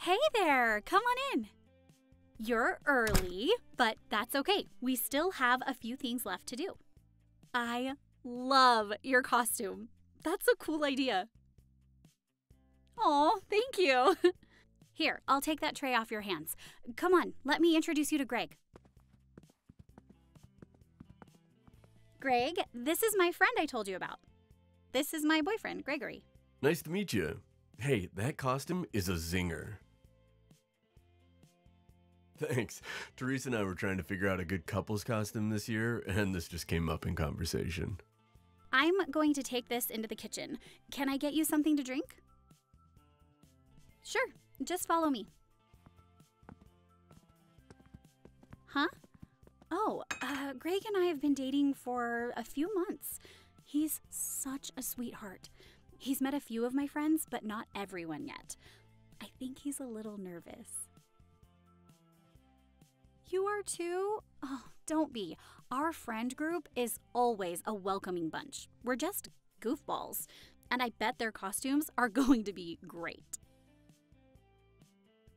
Hey there, come on in. You're early, but that's okay. We still have a few things left to do. I love your costume. That's a cool idea. Oh, thank you. Here, I'll take that tray off your hands. Come on, let me introduce you to Greg. Greg, this is my friend I told you about. This is my boyfriend, Gregory. Nice to meet you. Hey, that costume is a zinger. Thanks. Teresa and I were trying to figure out a good couple's costume this year, and this just came up in conversation. I'm going to take this into the kitchen. Can I get you something to drink? Sure, just follow me. Huh? Oh, Greg and I have been dating for a few months. He's such a sweetheart. He's met a few of my friends, but not everyone yet. I think he's a little nervous. You are too? Oh, don't be. Our friend group is always a welcoming bunch. We're just goofballs, and I bet their costumes are going to be great.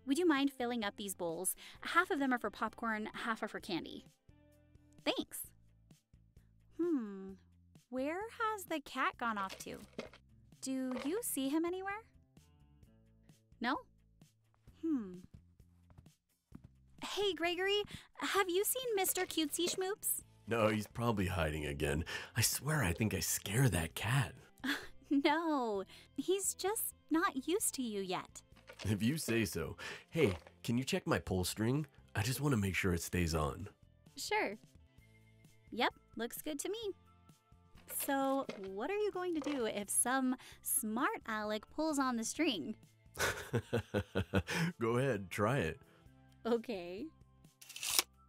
Would you mind filling up these bowls? Half of them are for popcorn, half are for candy. Thanks. Where has the cat gone off to? Do you see him anywhere? No? Hey, Gregory, have you seen Mr. Cutesy Schmoops? No, he's probably hiding again. I swear I think I scared that cat. No, he's just not used to you yet. If you say so. Hey, can you check my pull string? I just want to make sure it stays on. Sure. Yep, looks good to me. So, what are you going to do if some smart aleck pulls on the string? Go ahead, try it. Okay.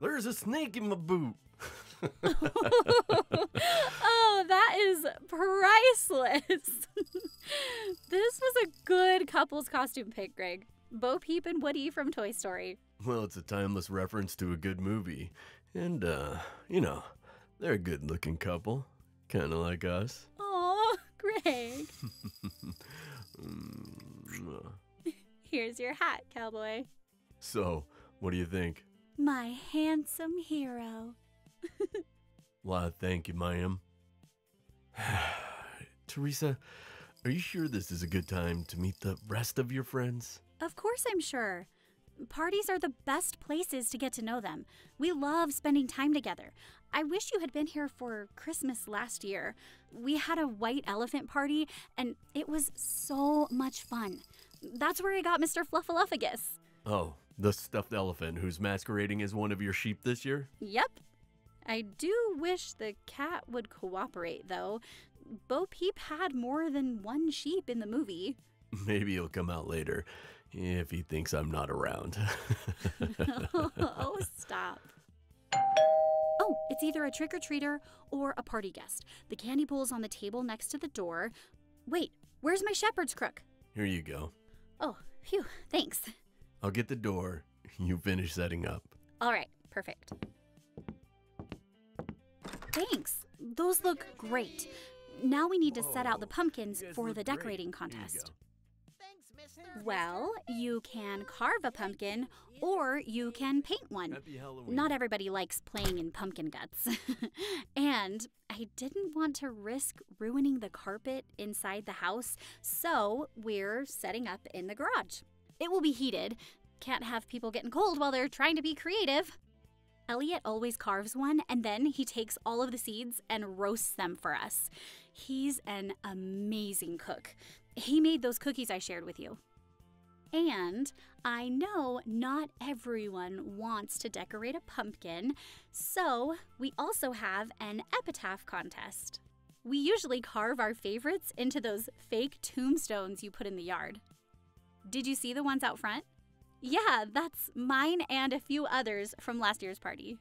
There's a snake in my boot. Oh, that is priceless. This was a good couple's costume pick, Greg. Bo Peep and Woody from Toy Story. Well, it's a timeless reference to a good movie. And, they're a good-looking couple. Kind of like us. Aw, Greg. Here's your hat, cowboy. So, what do you think? My handsome hero. Well, thank you, ma'am. Teresa, are you sure this is a good time to meet the rest of your friends? Of course I'm sure. Parties are the best places to get to know them. We love spending time together. I wish you had been here for Christmas last year. We had a white elephant party, and it was so much fun. That's where I got Mr. Fluffaluffagus. Oh, the stuffed elephant who's masquerading as one of your sheep this year? Yep. I do wish the cat would cooperate, though. Bo Peep had more than one sheep in the movie. Maybe he'll come out later, if he thinks I'm not around. Oh, stop. Oh, it's either a trick-or-treater or a party guest. The candy bowl on the table next to the door. Wait, where's my shepherd's crook? Here you go. Oh, phew, thanks. I'll get the door. You finish setting up. All right, perfect. Thanks. Those look great. Now we need to set out the pumpkins for the decorating contest. Well, you can carve a pumpkin or you can paint one. Not everybody likes playing in pumpkin guts. And I didn't want to risk ruining the carpet inside the house, so we're setting up in the garage. It will be heated. Can't have people getting cold while they're trying to be creative. Elliot always carves one, and then he takes all of the seeds and roasts them for us. He's an amazing cook. He made those cookies I shared with you. And I know not everyone wants to decorate a pumpkin, so we also have an epitaph contest. We usually carve our favorites into those fake tombstones you put in the yard. Did you see the ones out front? Yeah, that's mine and a few others from last year's party.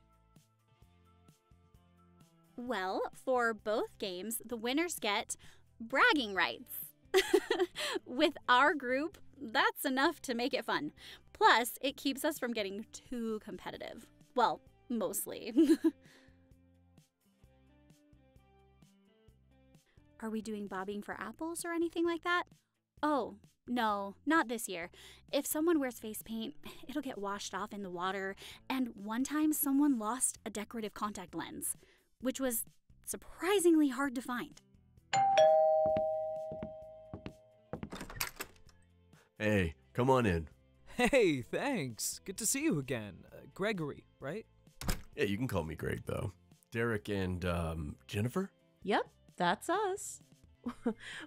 Well, for both games, the winners get bragging rights. With our group, that's enough to make it fun. Plus, it keeps us from getting too competitive. Well, mostly. Are we doing bobbing for apples or anything like that? Oh, no, not this year. If someone wears face paint, it'll get washed off in the water. And one time someone lost a decorative contact lens, which was surprisingly hard to find. Hey, come on in. Hey, thanks. Good to see you again. Gregory, right? Yeah, you can call me Greg, though. Derek and, Jennifer? Yep, that's us.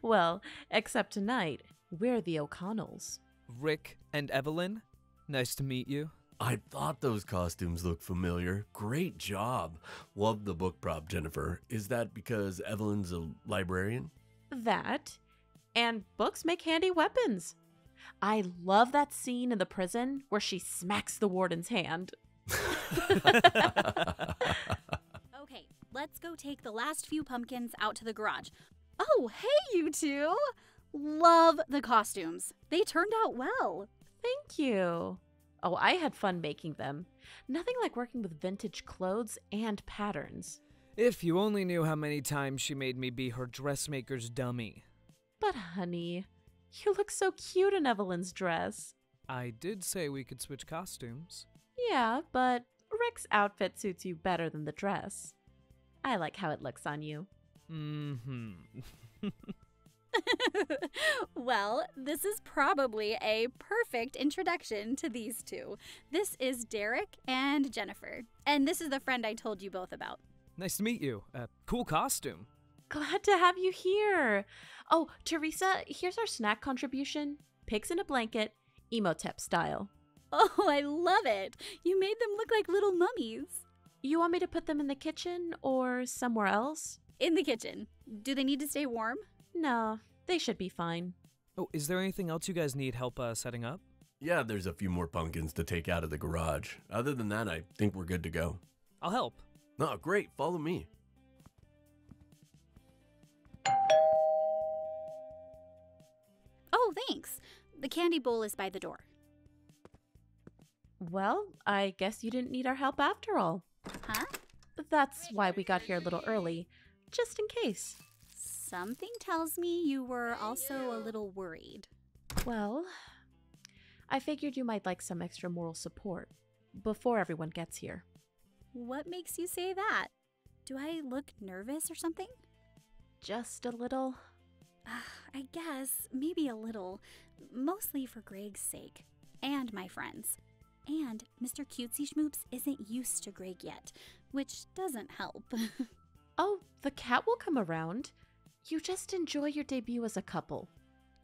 Well, except tonight, we're the O'Connells. Rick and Evelyn, nice to meet you. I thought those costumes looked familiar. Great job. Love the book prop, Jennifer. Is that because Evelyn's a librarian? That, and books make handy weapons. I love that scene in the prison where she smacks the warden's hand. Okay, let's go take the last few pumpkins out to the garage. Oh, hey, you two! Love the costumes. They turned out well. Thank you. Oh, I had fun making them. Nothing like working with vintage clothes and patterns. If you only knew how many times she made me be her dressmaker's dummy. But honey, you look so cute in Evelyn's dress. I did say we could switch costumes. Yeah, but Rick's outfit suits you better than the dress. I like how it looks on you. Mm-hmm. Well, this is probably a perfect introduction to these two. This is Derek and Jennifer, and this is the friend I told you both about. Nice to meet you. Cool costume. Glad to have you here. Oh, Teresa, here's our snack contribution. Pigs in a blanket, Emotep style. Oh, I love it. You made them look like little mummies. You want me to put them in the kitchen or somewhere else? In the kitchen. Do they need to stay warm? No, they should be fine. Oh, is there anything else you guys need help setting up? Yeah, there's a few more pumpkins to take out of the garage. Other than that, I think we're good to go. I'll help. Oh, great. Follow me. Oh, thanks. The candy bowl is by the door. Well, I guess you didn't need our help after all. Huh? That's why we got here a little early, just in case. Something tells me you were also a little worried. Well, I figured you might like some extra moral support before everyone gets here. What makes you say that? Do I look nervous or something? Just a little. I guess, maybe a little. Mostly for Greg's sake. And my friends. And Mr. Cutesy Schmoops isn't used to Greg yet, which doesn't help. Oh, the cat will come around. You just enjoy your debut as a couple.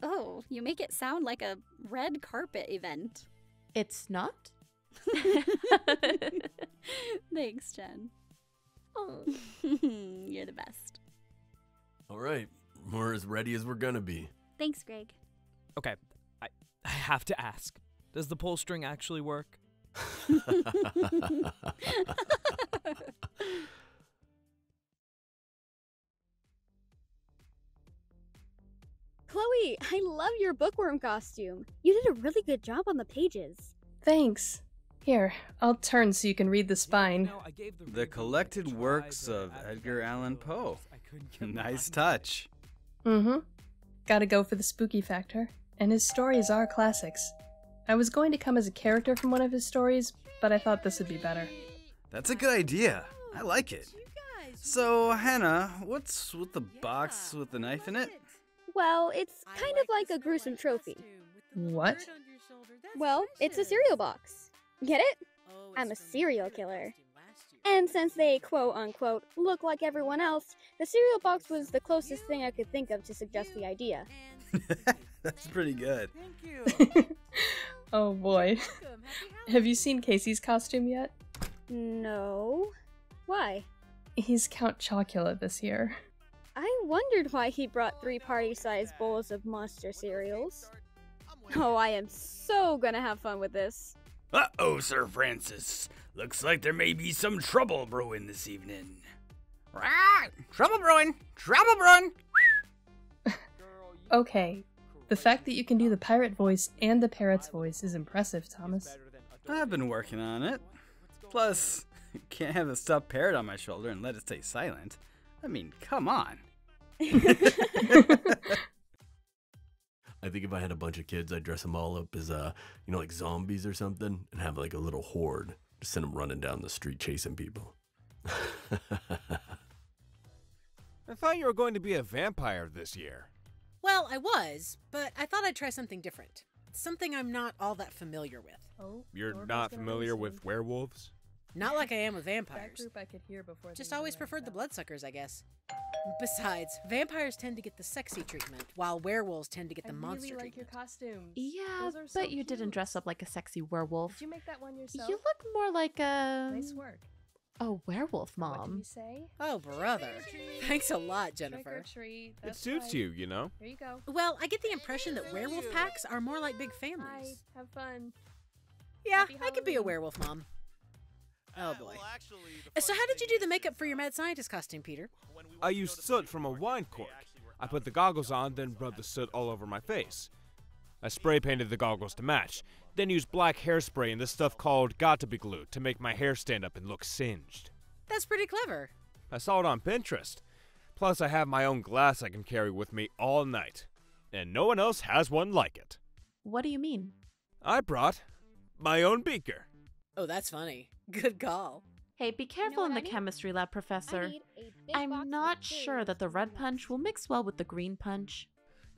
Oh, you make it sound like a red carpet event. It's not? Thanks, Jen. Oh, you're the best. All right. We're as ready as we're gonna be. Thanks, Greg. Okay, I have to ask. Does the pull string actually work? Chloe, I love your bookworm costume. You did a really good job on the pages. Thanks. Here, I'll turn so you can read the spine. The collected works of Edgar Allan Poe. Nice touch. Mm-hmm. Gotta go for the spooky factor. And his stories are classics. I was going to come as a character from one of his stories, but I thought this would be better. That's a good idea. I like it. So, Hannah, what's with the box with the knife in it? Well, it's kind of like a gruesome trophy. What? Well, it's a cereal box. Get it? I'm a serial killer. And since they quote-unquote look like everyone else, the cereal box was the closest thing I could think of to suggest the idea. That's pretty good. Oh boy. Have you seen Casey's costume yet? No. Why? He's Count Chocula this year. I wondered why he brought 3 party-sized bowls of monster cereals. Oh, I am so gonna have fun with this. Uh-oh, Sir Francis. Looks like there may be some trouble brewing this evening. Right! Trouble brewing! Trouble brewing! Okay. The fact that you can do the pirate voice and the parrot's voice is impressive, Thomas. I've been working on it. Plus, you can't have a stuffed parrot on my shoulder and let it stay silent. I mean, come on. I I think if I had a bunch of kids, I'd dress them all up as, like zombies or something and have like a little horde. Just send them running down the street chasing people. I thought you were going to be a vampire this year. Well, I was, but I thought I'd try something different. Something I'm not all that familiar with. Oh, You're not familiar with werewolves? Not like I am with That vampires. group I could hear before. Just they always even preferred the fell. bloodsuckers, I guess. Besides, vampires tend to get the sexy treatment, while werewolves tend to get the I monster really like treatment. your costumes. Yeah, Those are so but you didn't cute. dress up like a sexy werewolf. Did you make that one yourself? You look more like a Nice work. werewolf, What did Mom. you say? Oh, brother. Thanks a lot, Jennifer. Trick or treat. It That's suits right. you, you know? Here you go. Well, I get the impression that werewolf packs are more like big Bye. families. Have fun. Yeah, Happy I could be a Halloween. werewolf, Mom. Oh, boy. So how did you do the makeup for your mad scientist costume, Peter? I used soot from a wine cork. I put the goggles on, then rubbed the soot all over my face. I spray painted the goggles to match, then used black hairspray and this stuff called got-to-be glue to make my hair stand up and look singed. That's pretty clever. I saw it on Pinterest. Plus, I have my own glass I can carry with me all night. And no one else has one like it. What do you mean? I brought my own beaker. Oh, that's funny. Good call. Hey, be careful what in I the need? chemistry lab, I Professor. need a big box I'm of not cereal sure that the for red lunch. punch will mix well with the green punch.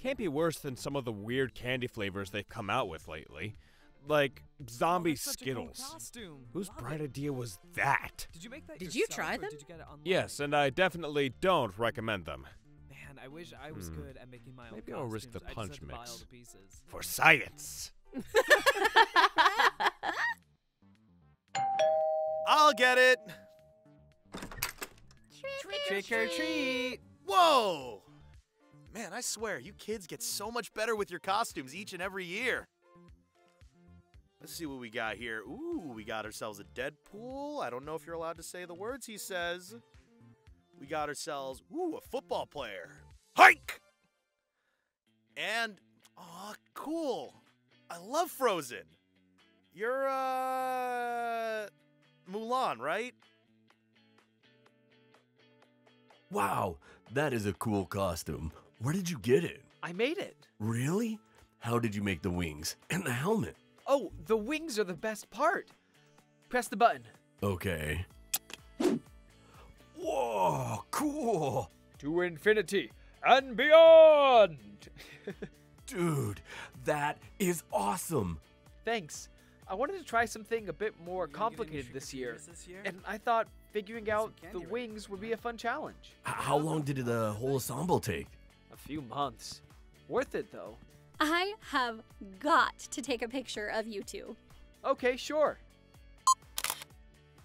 Can't be worse than some of the weird candy flavors they've come out with lately. Like zombie Skittles. Whose bright idea was that? Did you make that Did you yourself, try or them? Did you get it online? Yes, and I definitely don't recommend them. Man, I wish I was good at making my own Maybe I'll risk the costumes. I just punch had to buy all mix. the pieces. For science. I'll get it. Trick or treat! Whoa! Man, I swear, you kids get so much better with your costumes each and every year. Let's see what we got here. Ooh, we got ourselves a Deadpool. I don't know if you're allowed to say the words he says. We got ourselves, a football player. Hike! And, aw, cool. I love Frozen. You're, Mulan, right? Wow, that is a cool costume. Where did you get it? I made it. Really? How did you make the wings and the helmet? Oh, the wings are the best part. Press the button. Okay. Whoa, cool. To infinity and beyond. Dude, that is awesome. Thanks. I wanted to try something a bit more complicated this year, and I thought figuring out the wings would be a fun challenge. How long did the whole ensemble take? A few months. Worth it, though. I have got to take a picture of you two. Okay, sure.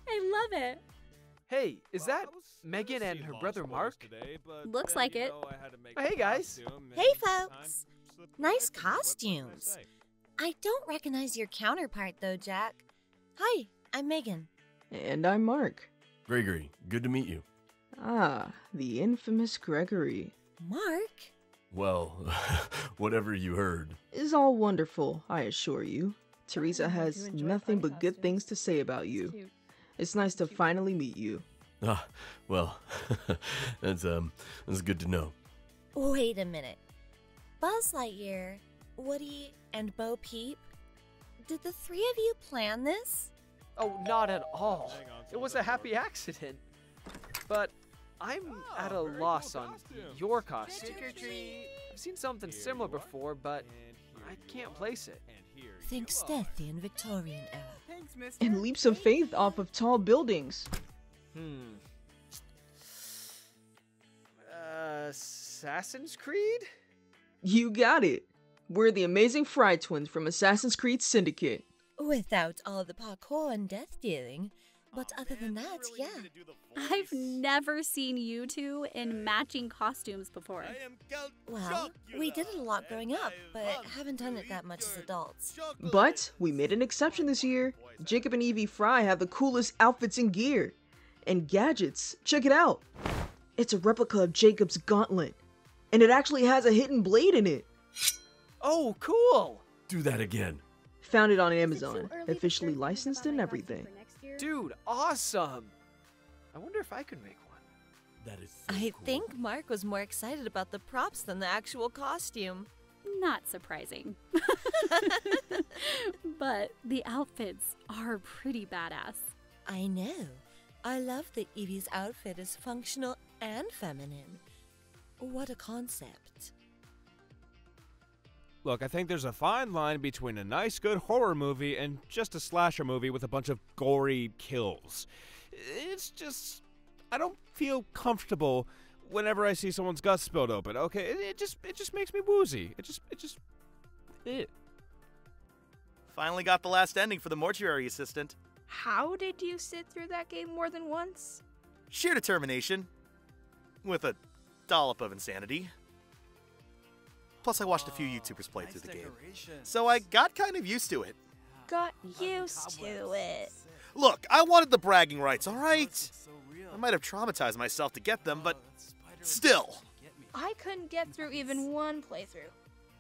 I love it. Hey, is that Megan and her brother Mark? Looks like it. Hey, guys. Hey, folks. Nice costumes. I don't recognize your counterpart, though, Jack. Hi, I'm Megan. And I'm Mark. Gregory, good to meet you. Ah, the infamous Gregory. Mark? Well, whatever you heard. Is all wonderful, I assure you. Teresa has nothing but good things to say about you. It's nice to finally meet you. Ah, well, that's good to know. Wait a minute. Buzz Lightyear, Woody, and Bo Peep? Did the three of you plan this? Oh, not at all. It was a happy accident. But I'm at a loss on your costume. I've seen something similar before, but I can't place it. Think stealthy in Victorian era. And leaps of faith off of tall buildings. Assassin's Creed? You got it. We're the amazing Fry twins from Assassin's Creed Syndicate. Without all the parkour and death dealing. But other than that, yeah. I've never seen you two in matching costumes before. Well, we did it a lot growing up, but haven't done it that much as adults. But we made an exception this year. Jacob and Evie Fry have the coolest outfits and gear. And gadgets. Check it out. It's a replica of Jacob's gauntlet. And it actually has a hidden blade in it. Oh, cool! Do that again. Found it on Amazon. Officially licensed and everything. Dude, awesome! I wonder if I could make one. That is so I cool. think Mark was more excited about the props than the actual costume. not surprising. But the outfits are pretty badass. I know. I love that Evie's outfit is functional and feminine. What a concept. Look, I think there's a fine line between a nice, good horror movie and just a slasher movie with a bunch of gory kills. It's just... I don't feel comfortable whenever I see someone's guts spilled open, okay? It just makes me woozy. It. Finally got the last ending for the mortuary assistant. How did you sit through that game more than once? Sheer determination. With a dollop of insanity. Plus, I watched a few YouTubers play through the game. So I got kind of used to it. Got used to it. Look, I wanted the bragging rights, alright? I might have traumatized myself to get them, but still. I couldn't get through even one playthrough.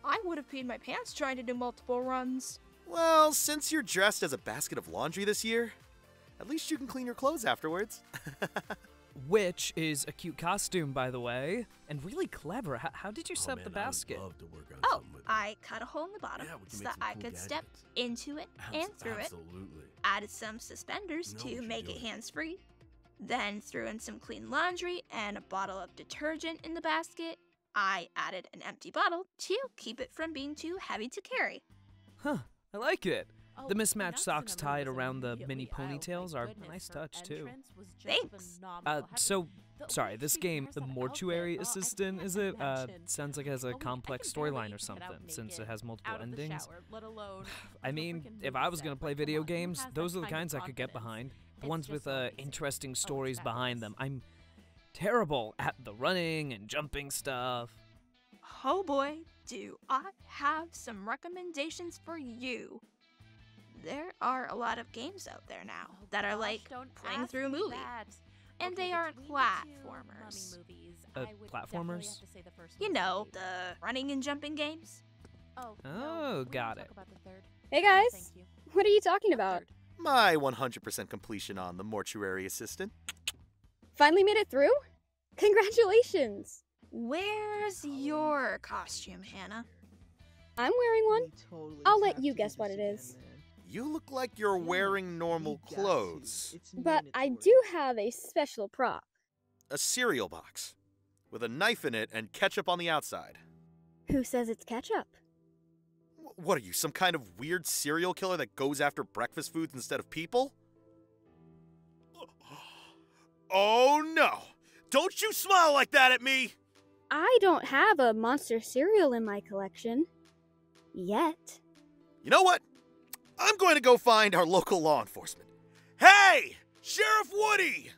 I would have peed my pants trying to do multiple runs. Well, since you're dressed as a basket of laundry this year, at least you can clean your clothes afterwards. Which is a cute costume, by the way, and really clever. How did you set up the basket? Oh, I cut a hole in the bottom so that I could step into it and through it. Added some suspenders to make it hands-free. Then threw in some clean laundry and a bottle of detergent in the basket. I added an empty bottle to keep it from being too heavy to carry. Huh, I like it. The mismatched socks tied around the mini ponytails are a nice touch, too. Thanks. Sorry, this game, the mortuary assistant, is it? Sounds like it has a complex storyline or something, since it has multiple endings. I mean, if I was gonna play video games, those are the kinds I could get behind. The ones with interesting stories behind them. I'm terrible at the running and jumping stuff. Oh boy, do I have some recommendations for you. There are a lot of games out there now that are like playing through a movie. And they aren't platformers. Platformers? You know, the running and jumping games. Oh, got it. Hey guys, what are you talking about? My 100% completion on the mortuary assistant. Finally made it through? Congratulations! Where's your costume, Hannah? I'm wearing one. I'll let you guess what it is. You look like you're wearing normal clothes. But I do have a special prop. A cereal box. With a knife in it and ketchup on the outside. Who says it's ketchup? What are you, some kind of weird serial killer that goes after breakfast foods instead of people? Oh no! Don't you smile like that at me! I don't have a monster cereal in my collection. Yet. You know what? I'm going to go find our local law enforcement. Hey! Sheriff Woody!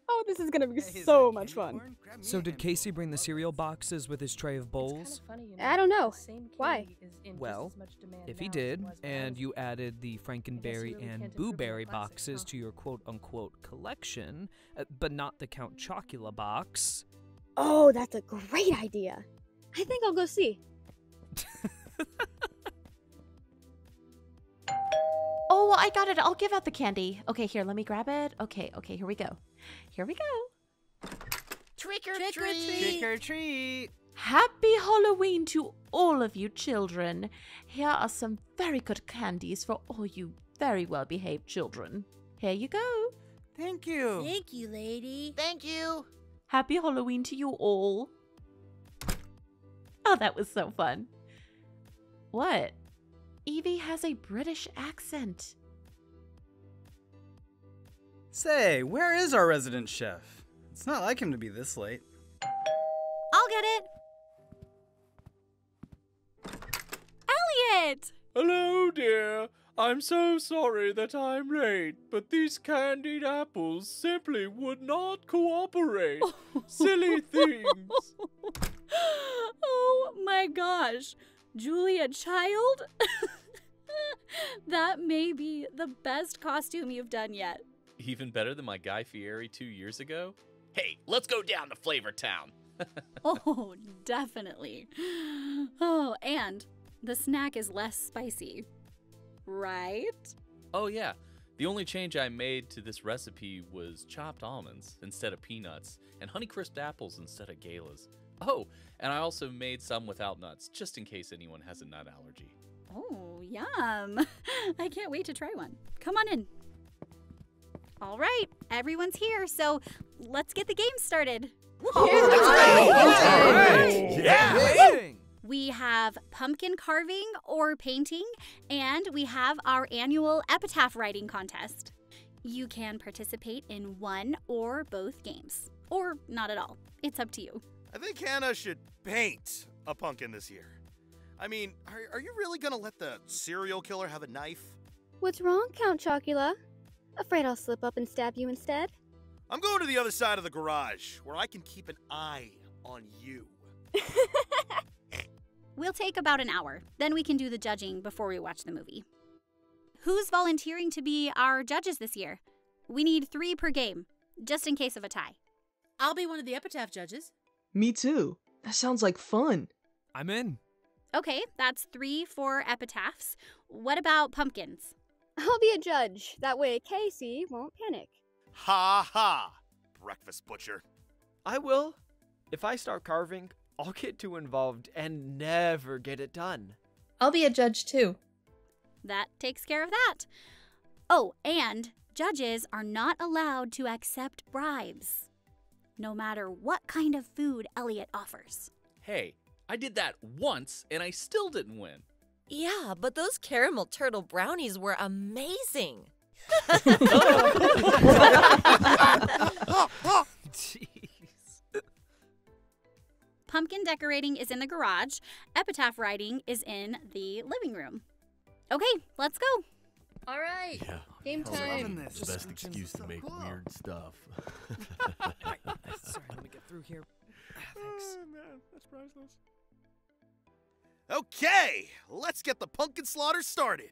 Oh, this is gonna be so much fun. So did Casey bring the cereal boxes with his tray of bowls? I don't know. Why? Well, if he did, and you added the Frankenberry and Booberry boxes to your quote-unquote collection, but not the Count Chocula box... Oh, that's a great idea. I think I'll go see. Oh, I got it. I'll give out the candy. Okay, here, let me grab it. Okay, here we go. Here we go. Trick or treat! Trick or treat! Happy Halloween to all of you children. Here are some very good candies for all you very well-behaved children. Here you go. Thank you. Thank you, lady. Thank you. Happy Halloween to you all. Oh, that was so fun. What? Evie has a British accent. Say, where is our resident chef? It's not like him to be this late. I'll get it. Elliot! Hello, dear. I'm so sorry that I'm late, but these candied apples simply would not cooperate. Silly things. Oh my gosh. Julia Child? That may be the best costume you've done yet. Even better than my Guy Fieri 2 years ago? Hey, let's go down to Flavor Town. Oh, definitely. Oh, and the snack is less spicy. Right? Oh yeah, the only change I made to this recipe was chopped almonds instead of peanuts and Honeycrisp apples instead of galas. Oh, and I also made some without nuts, just in case anyone has a nut allergy. Oh, yum. I can't wait to try one. Come on in. All right, everyone's here, so let's get the game started. Yeah! We have pumpkin carving or painting, and we have our annual epitaph writing contest. You can participate in one or both games, or not at all. It's up to you. I think Hannah should paint a pumpkin this year. I mean, are you really gonna let the serial killer have a knife? What's wrong, Count Chocula? Afraid I'll slip up and stab you instead? I'm going to the other side of the garage, where I can keep an eye on you. We'll take about an hour. Then we can do the judging before we watch the movie. Who's volunteering to be our judges this year? We need 3 per game, just in case of a tie. I'll be one of the epitaph judges. Me too. That sounds like fun. I'm in. Okay, that's 3 for epitaphs. What about pumpkins? I'll be a judge. That way Casey won't panic. Ha ha! Breakfast butcher. I will. If I start carving, I'll get too involved and never get it done. I'll be a judge too. That takes care of that. Oh, and judges are not allowed to accept bribes, no matter what kind of food Elliot offers. Hey, I did that once and I still didn't win. Yeah, but those caramel turtle brownies were amazing. Pumpkin decorating is in the garage. Epitaph writing is in the living room. Okay, let's go. All right. Yeah. Game time. It's the best excuse to make weird stuff. Sorry, let me get through here. Thanks. Oh, man, that's priceless. Okay, let's get the pumpkin slaughter started.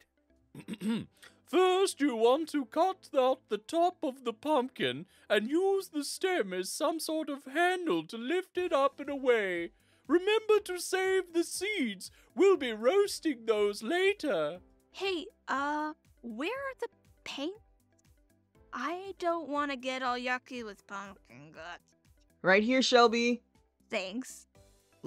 First, you want to cut out the top of the pumpkin and use the stem as some sort of handle to lift it up and away. Remember to save the seeds. We'll be roasting those later. Hey, where are the paint? I don't want to get all yucky with pumpkin guts. Right here, Shelby. Thanks.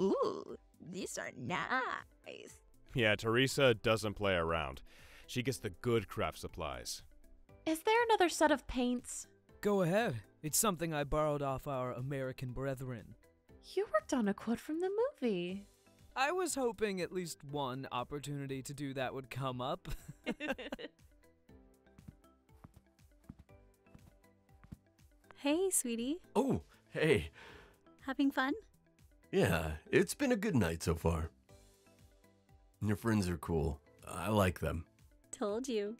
Ooh, these are nice. Yeah, Teresa doesn't play around. She gets the good craft supplies. Is there another set of paints? Go ahead. It's something I borrowed off our American brethren. You worked on a quote from the movie. I was hoping at least one opportunity to do that would come up. Hey, sweetie. Oh, hey. Having fun? Yeah, it's been a good night so far. Your friends are cool. I like them. Told you.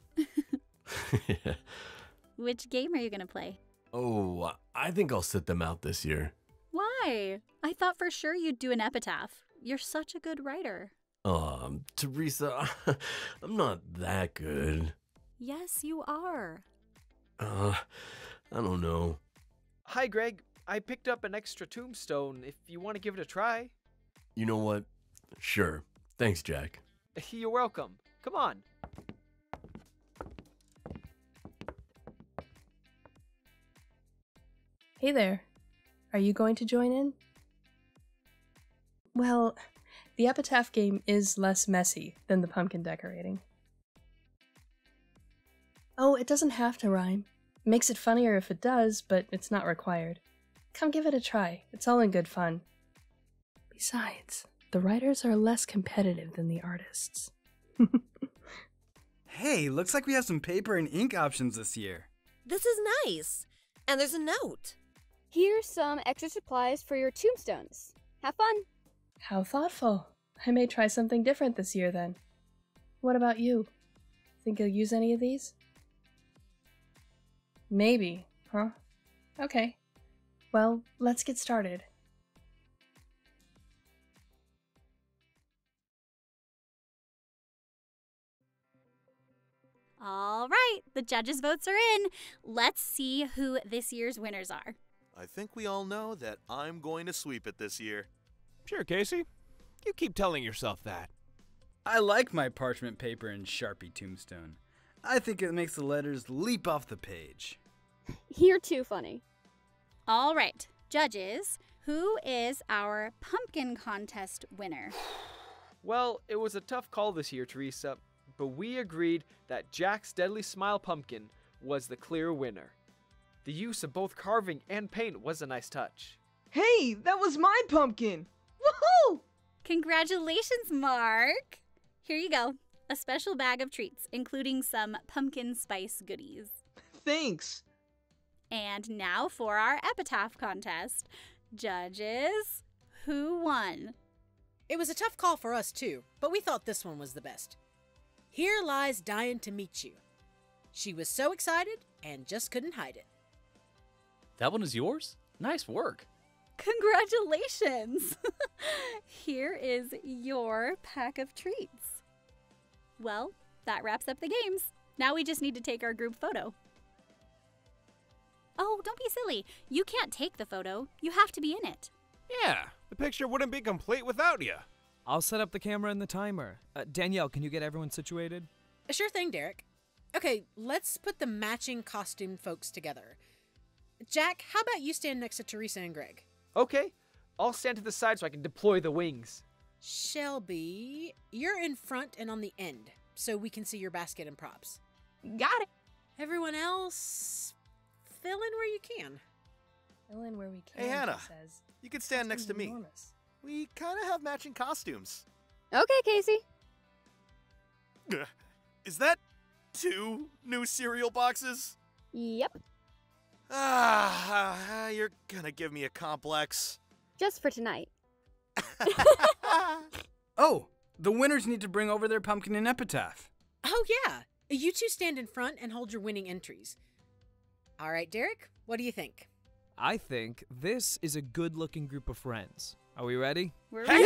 Which game are you going to play? Oh, I think I'll sit them out this year. Why? I thought for sure you'd do an epitaph. You're such a good writer. Teresa, I'm not that good. Yes, you are. I don't know. Hi, Greg. I picked up an extra tombstone if you want to give it a try. You know what? Sure. Thanks, Jack. You're welcome. Come on. Hey there. Are you going to join in? Well, the epitaph game is less messy than the pumpkin decorating. Oh, it doesn't have to rhyme. Makes it funnier if it does, but it's not required. Come give it a try. It's all in good fun. Besides, the writers are less competitive than the artists. Hey, looks like we have some paper and ink options this year. This is nice. And there's a note. Here's some extra supplies for your tombstones. Have fun. How thoughtful. I may try something different this year then. What about you? Think you'll use any of these? Maybe, huh? Okay. Well, let's get started. All right, the judges' votes are in. Let's see who this year's winners are. I think we all know that I'm going to sweep it this year. Sure, Casey. You keep telling yourself that. I like my parchment paper and Sharpie tombstone. I think it makes the letters leap off the page. You're too funny. All right, judges, Who is our pumpkin contest winner? Well, it was a tough call this year, Teresa, but we agreed that Jack's Deadly Smile pumpkin was the clear winner. The use of both carving and paint was a nice touch. Hey, that was my pumpkin! Woohoo! Congratulations, Mark! Here you go. A special bag of treats, including some pumpkin spice goodies. Thanks. And now for our epitaph contest. Judges, who won? It was a tough call for us too, but we thought this one was the best. Here lies dying to meet you. She was so excited and just couldn't hide it. That one is yours? Nice work. Congratulations! Here is your pack of treats. Well, that wraps up the games. Now we just need to take our group photo. Oh, don't be silly. You can't take the photo. You have to be in it. Yeah, the picture wouldn't be complete without you. I'll set up the camera and the timer. Danielle, can you get everyone situated? Sure thing, Derek. Okay, let's put the matching costume folks together. Jack, how about you stand next to Teresa and Greg? Okay, I'll stand to the side so I can deploy the wings. Shelby, you're in front and on the end, so we can see your basket and props. Got it. Everyone else, fill in where you can. Fill in where we can, Hey, Hannah, she says. you can stand next to me. Enormous. We kind of have matching costumes. Okay, Casey. Is that 2 new cereal boxes? Yep. You're gonna give me a complex. Just for tonight. Oh, the winners need to bring over their pumpkin and epitaph. Oh, yeah. You two stand in front and hold your winning entries. All right, Derek, what do you think? I think this is a good-looking group of friends. Are we ready? We're ready.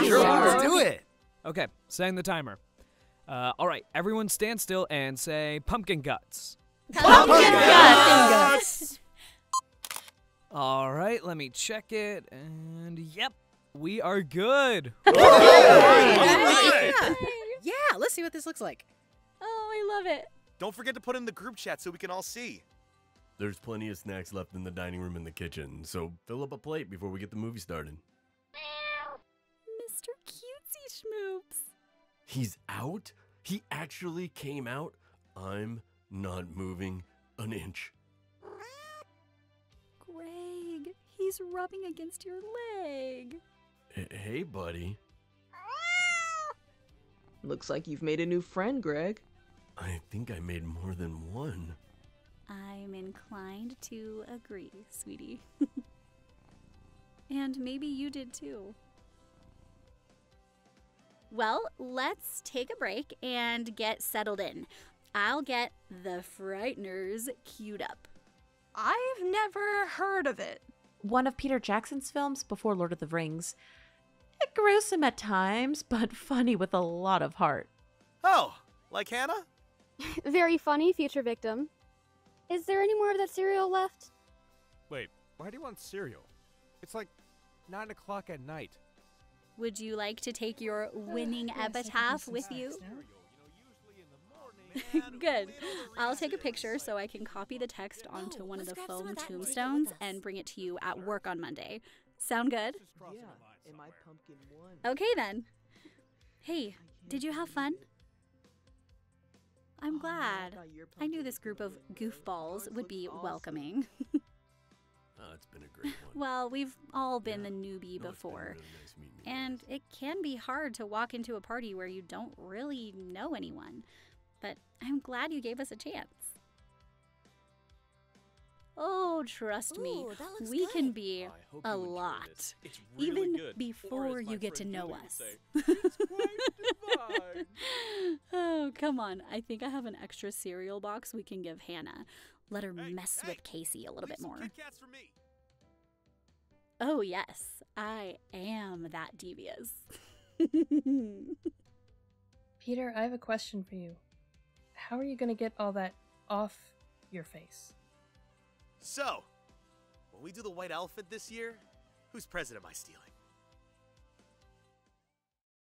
Sure. Let's do it. Okay, setting the timer. All right, everyone stand still and say pumpkin guts. Pumpkin guts! All right, let me check it, and yep, we are good. Yeah, let's see what this looks like. Oh, I love it. Don't forget to put in the group chat so we can all see. There's plenty of snacks left in the dining room and the kitchen, so fill up a plate before we get the movie started. Mr. Cutesy Schmoops. He's out? He actually came out? I'm not moving an inch. Greg, he's rubbing against your leg. Hey, buddy. Looks like you've made a new friend, Greg. I think I made more than one. I'm inclined to agree, sweetie. And maybe you did too. Well, let's take a break and get settled in. I'll get the Frighteners queued up. I've never heard of it. One of Peter Jackson's films before Lord of the Rings. Gruesome at times, but funny with a lot of heart. Oh, like Hannah? Very funny, future victim. Is there any more of that cereal left? Wait, why do you want cereal? It's like 9 o'clock at night. Would you like to take your winning epitaph with you? Good. I'll take a picture so I can copy the text onto one of the foam tombstones and bring it to you at work on Monday. Sound good? Yeah, and my pumpkin won. Okay then. Hey, did you have fun? I'm glad. I knew this group of goofballs would be welcoming. It's been a great one. Well, we've all been the newbie before. Really nice meeting you And it can be hard to walk into a party where you don't really know anyone. But I'm glad you gave us a chance. Oh, trust me, we can be a lot. Even before you get to know us. Oh, come on. I think I have an extra cereal box we can give Hannah. Let her mess with Casey a little bit more. Oh, yes. I am that devious. Peter, I have a question for you. How are you going to get all that off your face? So, when we do the white outfit this year, whose present am I stealing?